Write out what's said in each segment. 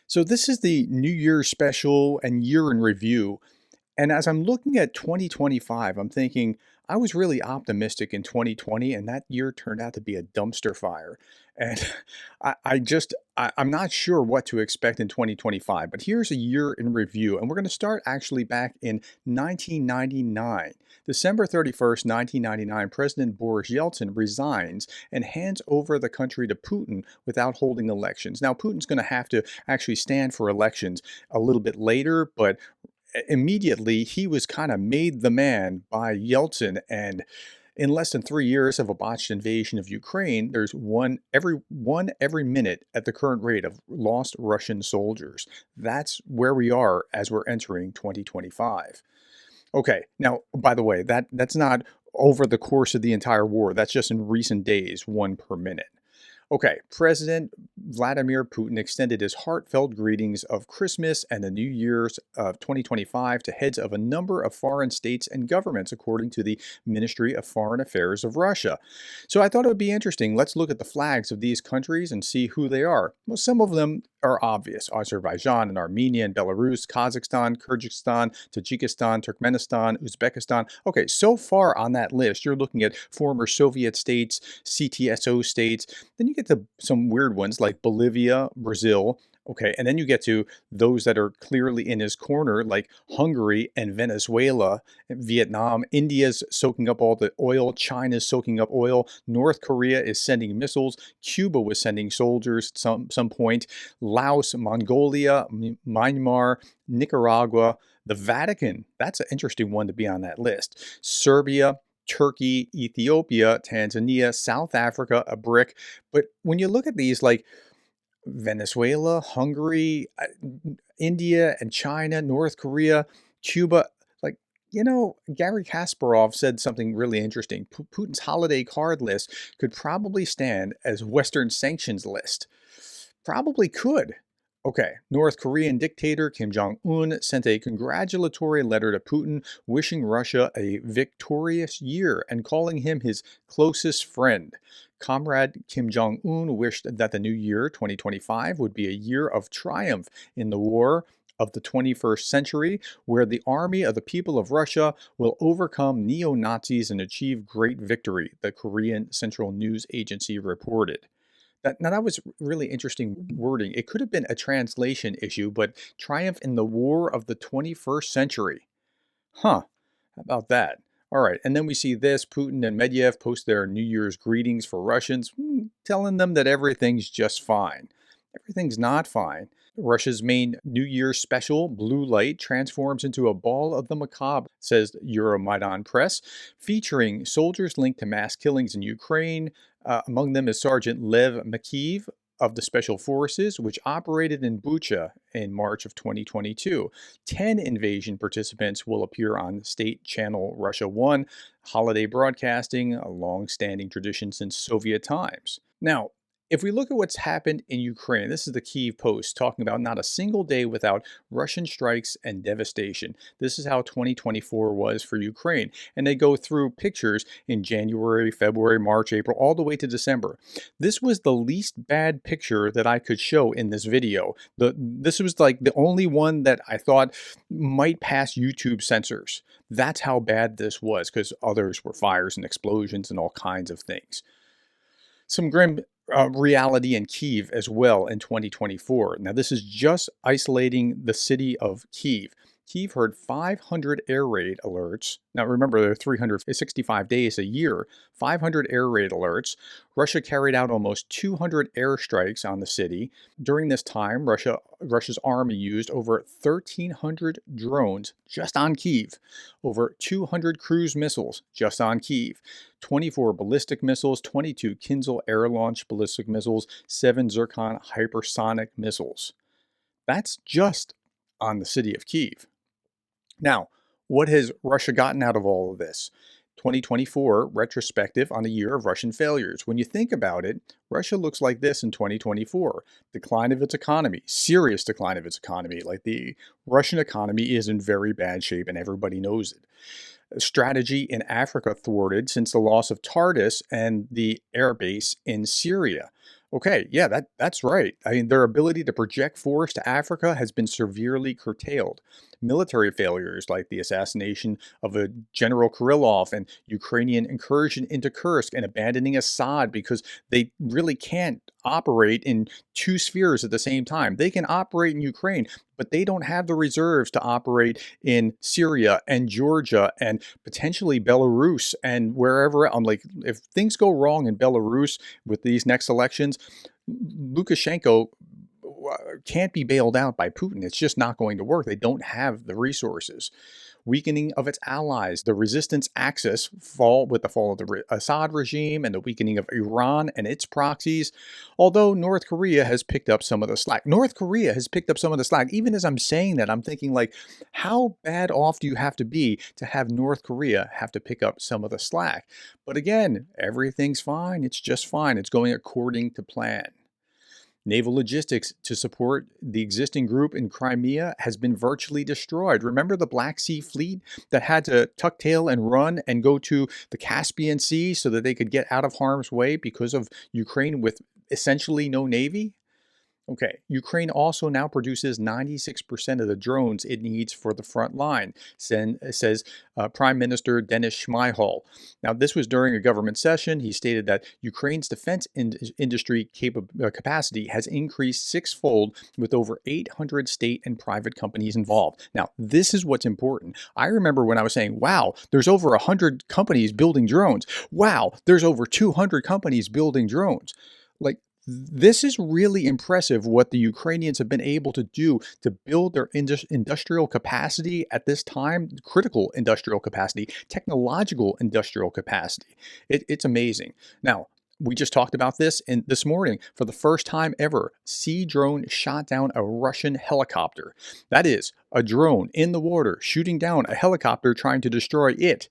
So this is the New Year's special and year in review. And as I'm looking at 2025, I'm thinking I was really optimistic in 2020, and that year turned out to be a dumpster fire. And I'm not sure what to expect in 2025, but here's a year in review. And we're going to start actually back in 1999. December 31st, 1999, President Boris Yeltsin resigns and hands over the country to Putin without holding elections. Now, Putin's going to have to actually stand for elections a little bit later, but immediately he was kind of made the man by Yeltsin. And in less than 3 years of a botched invasion of Ukraine, there's one every minute at the current rate of lost Russian soldiers. That's where we are as we're entering 2025. Okay, now by the way, that's not over the course of the entire war. That's just in recent days, one per minute. Okay, President Vladimir Putin extended his heartfelt greetings of Christmas and the New Year's of 2025 to heads of a number of foreign states and governments, according to the Ministry of Foreign Affairs of Russia. So I thought it would be interesting. Let's look at the flags of these countries and see who they are. Well, some of them are obvious: Azerbaijan and Armenia and Belarus, Kazakhstan, Kyrgyzstan, Tajikistan, Turkmenistan, Uzbekistan. Okay, so far on that list, you're looking at former Soviet states, CTSO states. Then you get to some weird ones like Bolivia, Brazil. Okay, and then you get to those that are clearly in his corner, like Hungary and Venezuela, and Vietnam. India's soaking up all the oil. China's soaking up oil. North Korea is sending missiles. Cuba was sending soldiers at some point. Laos, Mongolia, Myanmar, Nicaragua, the Vatican. That's an interesting one to be on that list. Serbia, Turkey, Ethiopia, Tanzania, South Africa, a brick. But when you look at these, like Venezuela, Hungary, India and China, North Korea, Cuba, like, Gary Kasparov said something really interesting. Putin's holiday card list could probably stand as Western sanctions list. Probably could. Okay, North Korean dictator Kim Jong-un sent a congratulatory letter to Putin wishing Russia a victorious year and calling him his closest friend. Comrade Kim Jong-un wished that the new year, 2025, would be a year of triumph in the war of the 21st century, where the army of the people of Russia will overcome neo-Nazis and achieve great victory, the Korean Central News Agency reported. That was really interesting wording. It could have been a translation issue, but triumph in the war of the 21st century. Huh, how about that? All right, and then we see this. Putin and Medvedev post their New Year's greetings for Russians, telling them that everything's just fine. Everything's not fine. Russia's main New Year's special, Blue Light, transforms into a ball of the macabre, says Euromaidan Press, featuring soldiers linked to mass killings in Ukraine. Among them is Sergeant Lev Makiv of the Special Forces, which operated in Bucha in March of 2022. 10 invasion participants will appear on state channel Russia 1, holiday broadcasting, a long-standing tradition since Soviet times. Now, if we look at what's happened in Ukraine, this is the Kyiv Post talking about not a single day without Russian strikes and devastation. This is how 2024 was for Ukraine. And they go through pictures in January, February, March, April, all the way to December. This was the least bad picture that I could show in this video. This was like the only one that I thought might pass YouTube censors. That's how bad this was, because others were fires and explosions and all kinds of things. Some grim reality in Kyiv as well in 2024. Now, this is just isolating the city of Kyiv. Kyiv heard 500 air raid alerts. Now, remember, there are 365 days a year, 500 air raid alerts. Russia carried out almost 200 airstrikes on the city. During this time, Russia's army used over 1,300 drones just on Kyiv, over 200 cruise missiles just on Kyiv, 24 ballistic missiles, 22 Kinzhal air-launched ballistic missiles, 7 Zircon hypersonic missiles. That's just on the city of Kyiv. Now, what has Russia gotten out of all of this? 2024 retrospective on a year of Russian failures. When you think about it, Russia looks like this in 2024. Decline of its economy, serious decline of its economy. Like, the Russian economy is in very bad shape and everybody knows it. Strategy in Africa thwarted since the loss of Tardis and the airbase in Syria. Okay, yeah, that's right. I mean, their ability to project force to Africa has been severely curtailed. Military failures like the assassination of a General Kirillov and Ukrainian incursion into Kursk and abandoning Assad because they really can't operate in two spheres at the same time. They can operate in Ukraine, but they don't have the reserves to operate in Syria and Georgia and potentially Belarus and wherever. I'm like, if things go wrong in Belarus with these next elections, Lukashenko can't be bailed out by Putin. It's just not going to work. They don't have the resources. Weakening of its allies, the resistance axis fall with the fall of the Assad regime and the weakening of Iran and its proxies. Although North Korea has picked up some of the slack. North Korea has picked up some of the slack. Even as I'm saying that, I'm thinking like, how bad off do you have to be to have North Korea have to pick up some of the slack? But again, everything's fine. It's just fine. It's going according to plan. Naval logistics to support the existing group in Crimea has been virtually destroyed. Remember the Black Sea Fleet that had to tuck tail and run and go to the Caspian Sea so that they could get out of harm's way because of Ukraine with essentially no navy? Okay, Ukraine also now produces 96% of the drones it needs for the front line, says Prime Minister Denis Shmyhal. Now, this was during a government session. He stated that Ukraine's defense industry capacity has increased sixfold with over 800 state and private companies involved. Now, this is what's important. I remember when I was saying, wow, there's over 100 companies building drones. Wow, there's over 200 companies building drones. Like, this is really impressive what the Ukrainians have been able to do to build their industrial capacity at this time, critical industrial capacity, technological industrial capacity. It's amazing. Now, we just talked about this this morning. For the first time ever, Sea drone shot down a Russian helicopter. That is, a drone in the water shooting down a helicopter trying to destroy it.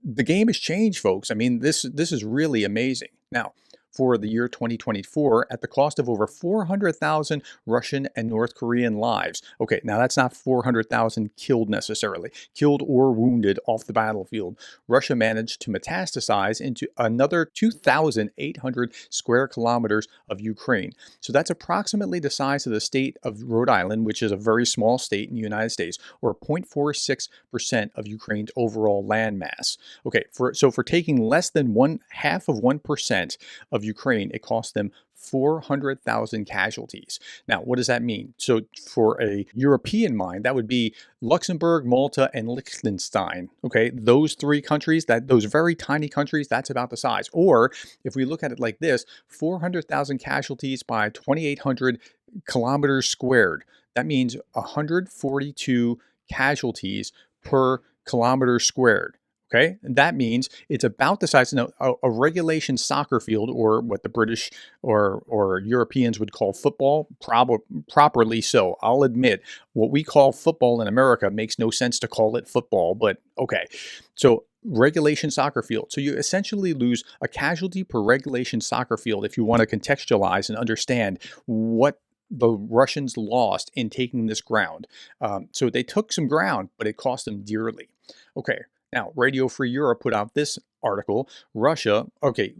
The game has changed, folks. I mean, this is really amazing. Now, for the year 2024, at the cost of over 400,000 Russian and North Korean lives. Okay, now that's not 400,000 killed necessarily, killed or wounded off the battlefield. Russia managed to metastasize into another 2,800 square kilometers of Ukraine. So that's approximately the size of the state of Rhode Island, which is a very small state in the United States, or 0.46% of Ukraine's overall landmass. Okay, for taking less than 1/2 of 1% of Ukraine, it cost them 400,000 casualties. Now, what does that mean? So for a European mind, that would be Luxembourg, Malta, and Liechtenstein. Okay, those three countries, those very tiny countries, that's about the size. Or if we look at it like this, 400,000 casualties by 2,800 kilometers squared. That means 142 casualties per kilometer squared. Okay, and that means it's about the size of a regulation soccer field, or what the British or Europeans would call football, properly so. I'll admit, what we call football in America makes no sense to call it football, but okay. So regulation soccer field. So you essentially lose a casualty per regulation soccer field if you want to contextualize and understand what the Russians lost in taking this ground. So they took some ground, but it cost them dearly. Okay. Now, Radio Free Europe put out this article. Russia, okay,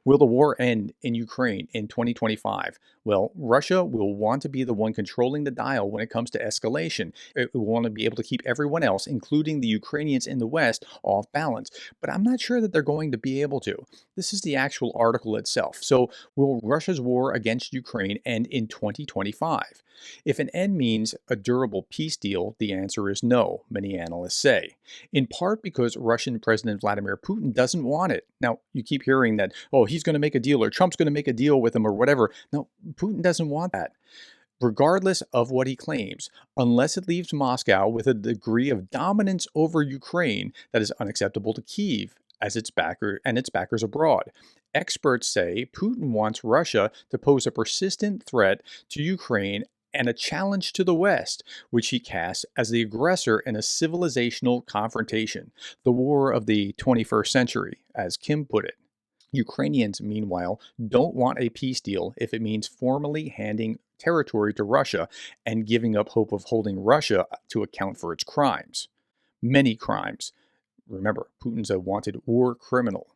will the war end in Ukraine in 2025? Well, Russia will want to be the one controlling the dial when it comes to escalation. It will want to be able to keep everyone else, including the Ukrainians in the West, off balance. But I'm not sure that they're going to be able to. This is the actual article itself. So, will Russia's war against Ukraine end in 2025? If an end means a durable peace deal, the answer is no, many analysts say. In part because Russian President Vladimir Putin doesn't want it. Now, you keep hearing that, oh, he's going to make a deal, or Trump's going to make a deal with him, or whatever. No, Putin doesn't want that. Regardless of what he claims, unless it leaves Moscow with a degree of dominance over Ukraine that is unacceptable to Kyiv as its backers abroad. Experts say Putin wants Russia to pose a persistent threat to Ukraine and a challenge to the West, which he casts as the aggressor in a civilizational confrontation, the war of the 21st century, as Kim put it. Ukrainians, meanwhile, don't want a peace deal if it means formally handing territory to Russia and giving up hope of holding Russia to account for its crimes. Many crimes. Remember, Putin's a wanted war criminal.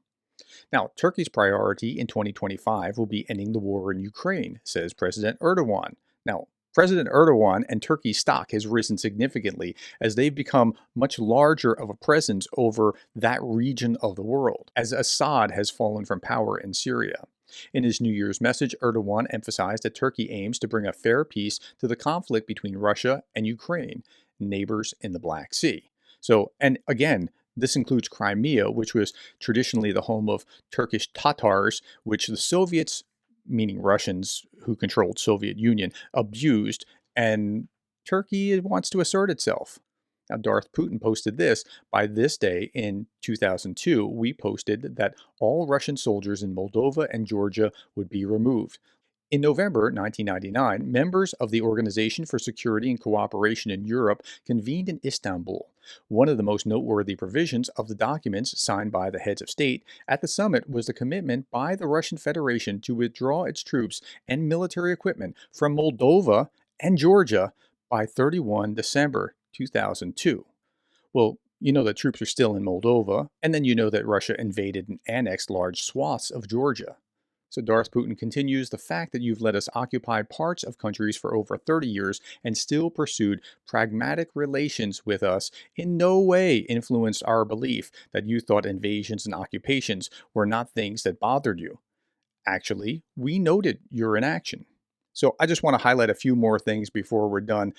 Now, Turkey's priority in 2025 will be ending the war in Ukraine, says President Erdogan. Now, President Erdogan and Turkey's stock has risen significantly as they've become much larger of a presence over that region of the world, as Assad has fallen from power in Syria. In his New Year's message, Erdogan emphasized that Turkey aims to bring a fair peace to the conflict between Russia and Ukraine, neighbors in the Black Sea. So, and again, this includes Crimea, which was traditionally the home of Turkish Tatars, which the Soviets, meaning Russians who controlled Soviet Union, abused, and Turkey wants to assert itself. Now, Darth Putin posted this. By this day in 2002, we posted that all Russian soldiers in Moldova and Georgia would be removed. In November 1999, members of the Organization for Security and Cooperation in Europe convened in Istanbul. One of the most noteworthy provisions of the documents signed by the heads of state at the summit was the commitment by the Russian Federation to withdraw its troops and military equipment from Moldova and Georgia by 31 December 2002. Well, you know that troops are still in Moldova, and then you know that Russia invaded and annexed large swaths of Georgia. So Darth Putin continues, the fact that you've let us occupy parts of countries for over 30 years and still pursued pragmatic relations with us in no way influenced our belief that you thought invasions and occupations were not things that bothered you. Actually, we noted your inaction. So I just want to highlight a few more things before we're done.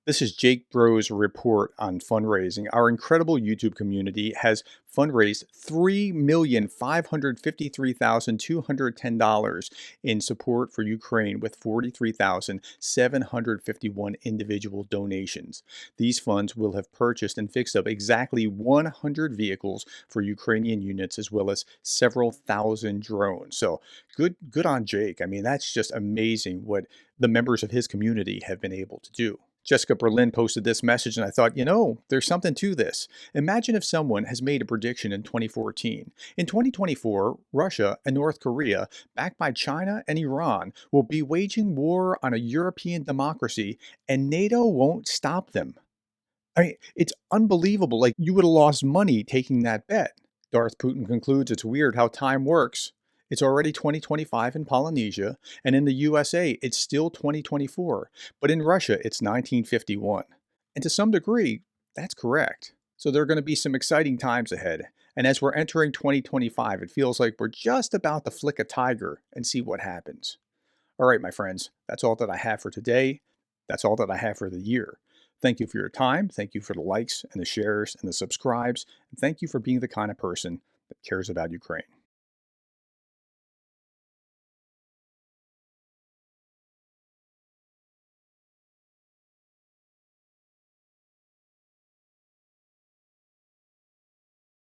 This is Jake Bro's report on fundraising. Our incredible YouTube community has fundraised $3,553,210 in support for Ukraine with 43,751 individual donations. These funds will have purchased and fixed up exactly 100 vehicles for Ukrainian units as well as several thousand drones. So good on Jake. I mean, that's just amazing what the members of his community have been able to do. Jessica Berlin posted this message, and I thought, there's something to this. Imagine if someone has made a prediction in 2014. In 2024, Russia and North Korea, backed by China and Iran, will be waging war on a European democracy, and NATO won't stop them. I mean, it's unbelievable. Like, you would have lost money taking that bet. Darth Putin concludes it's weird how time works. It's already 2025 in Polynesia, and in the USA, it's still 2024. But in Russia, it's 1951. And to some degree, that's correct. So there are going to be some exciting times ahead. And as we're entering 2025, it feels like we're just about to flick a tiger and see what happens. All right, my friends, that's all that I have for today. That's all that I have for the year. Thank you for your time. Thank you for the likes and the shares and the subscribes. And thank you for being the kind of person that cares about Ukraine.